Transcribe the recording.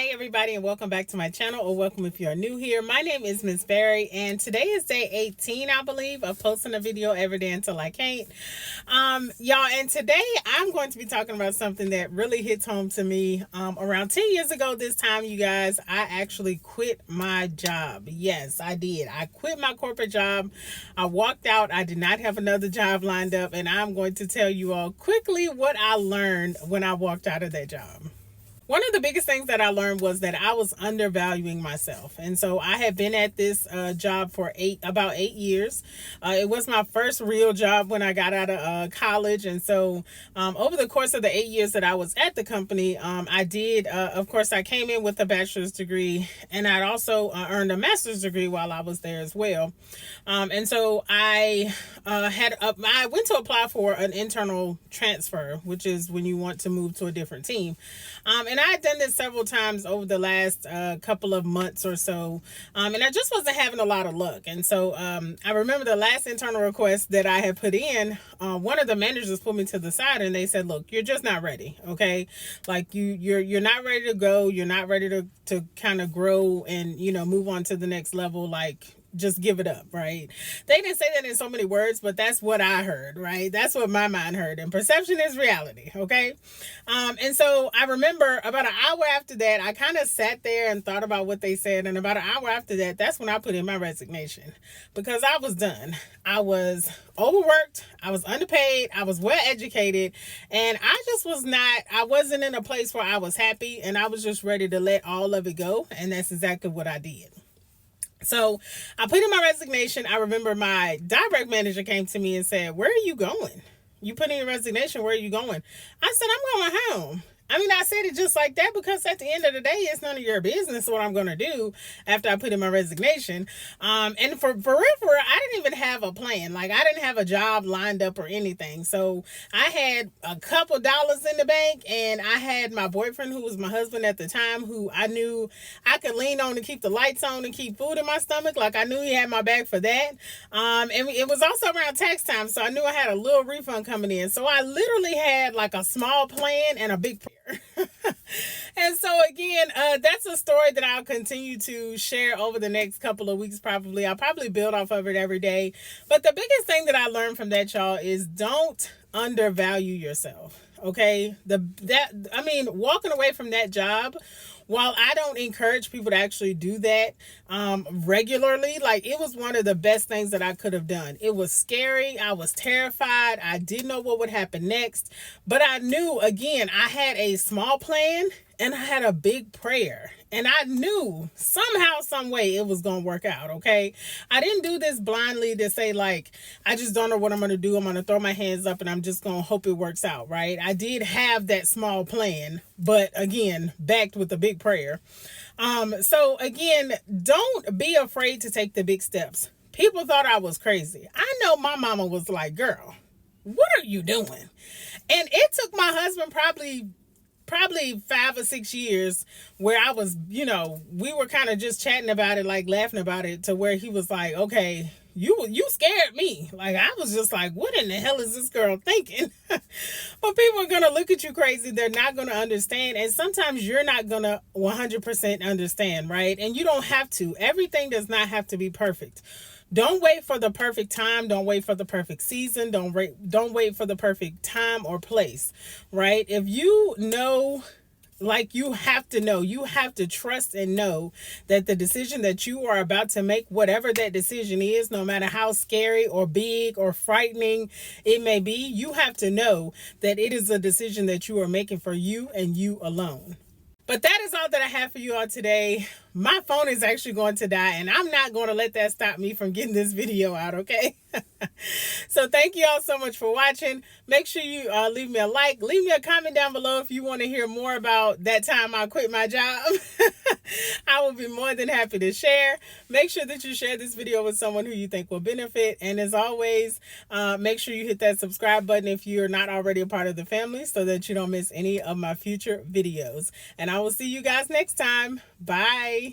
Hi everybody, and welcome back to my channel, or welcome if you are new here. My name is Miss Berry, and today is day 18, I believe, of posting a video every day until I can't. Y'all, and today I'm going to be talking about something that really hits home to me. Around 10 years ago this time, you guys, I actually quit my job. Yes, I did. I quit my corporate job. I walked out. I did not have another job lined up, and I'm going to tell you all quickly what I learned when I walked out of that job. One of the biggest things that I learned was that I was undervaluing myself. And so I had been at this job for about 8 years. It was my first real job when I got out of college. And so over the course of the 8 years that I was at the company, I did, of course, I came in with a bachelor's degree, and I'd also earned a master's degree while I was there as well. And so I went to apply for an internal transfer, which is when you want to move to a different team. And I had done this several times over the last couple of months or so. And I just wasn't having a lot of luck. And so I remember the last internal request that I had put in, one of the managers pulled me to the side and they said, look, you're just not ready. Okay. Like you're not ready to go. You're not ready to kind of grow and, move on to the next level. Like, just give it up, right? They didn't say that in so many words, but that's what I heard, right? That's what my mind heard. And perception is reality, okay? And so I remember about an hour after that, I kind of sat there and thought about what they said. And about an hour after that, that's when I put in my resignation, because I was done. I was overworked. I was underpaid. I was well educated. And I wasn't in a place where I was happy, and I was just ready to let all of it go. And that's exactly what I did. So I put in my resignation. I remember my direct manager came to me and said, where are you going? You put in your resignation. Where are you going? I said, I'm going home. I mean, I said it just like that because at the end of the day, it's none of your business what I'm going to do after I put in my resignation. And for real, I didn't even have a plan. Like, I didn't have a job lined up or anything. So I had a couple dollars in the bank, and I had my boyfriend, who was my husband at the time, who I knew I could lean on to keep the lights on and keep food in my stomach. Like, I knew he had my back for that. And it was also around tax time, so I knew I had a little refund coming in. So I literally had like a small plan and a big plan. And so again, that's a story that I'll continue to share over the next couple of weeks. I'll probably build off of it every day. But the biggest thing that I learned from that, y'all, is don't undervalue yourself. Okay, walking away from that job, while I don't encourage people to actually do that regularly, like, it was one of the best things that I could have done. It was scary. I was terrified. I didn't know what would happen next. But I knew, again, I had a small plan and I had a big prayer. And I knew somehow, some way it was going to work out, okay? I didn't do this blindly to say, like, I just don't know what I'm going to do. I'm going to throw my hands up and I'm just going to hope it works out, right? I did have that small plan, but again, backed with a big prayer. So again, don't be afraid to take the big steps. People thought I was crazy. I know my mama was like, girl, what are you doing? And it took my husband probably 5 or 6 years where I was, we were kind of just chatting about it, like laughing about it, to where he was like, okay, you scared me. Like, I was just like, what in the hell is this girl thinking? But people are going to look at you crazy. They're not going to understand. And sometimes you're not going to 100% understand, right? And you don't have to. Everything does not have to be perfect. Don't wait for the perfect time. Don't wait for the perfect season. Don't wait for the perfect time or place, right? If you know, like, you have to trust and know that the decision that you are about to make, whatever that decision is, no matter how scary or big or frightening it may be, you have to know that it is a decision that you are making for you and you alone. But that is all that I have for you all today. My phone is actually going to die, and I'm not going to let that stop me from getting this video out, okay? So thank you all so much for watching. Make sure you leave me a like. Leave me a comment down below if you want to hear more about that time I quit my job. I will be more than happy to share. Make sure that you share this video with someone who you think will benefit. And as always, make sure you hit that subscribe button if you're not already a part of the family, so that you don't miss any of my future videos. And I will see you guys next time. Bye.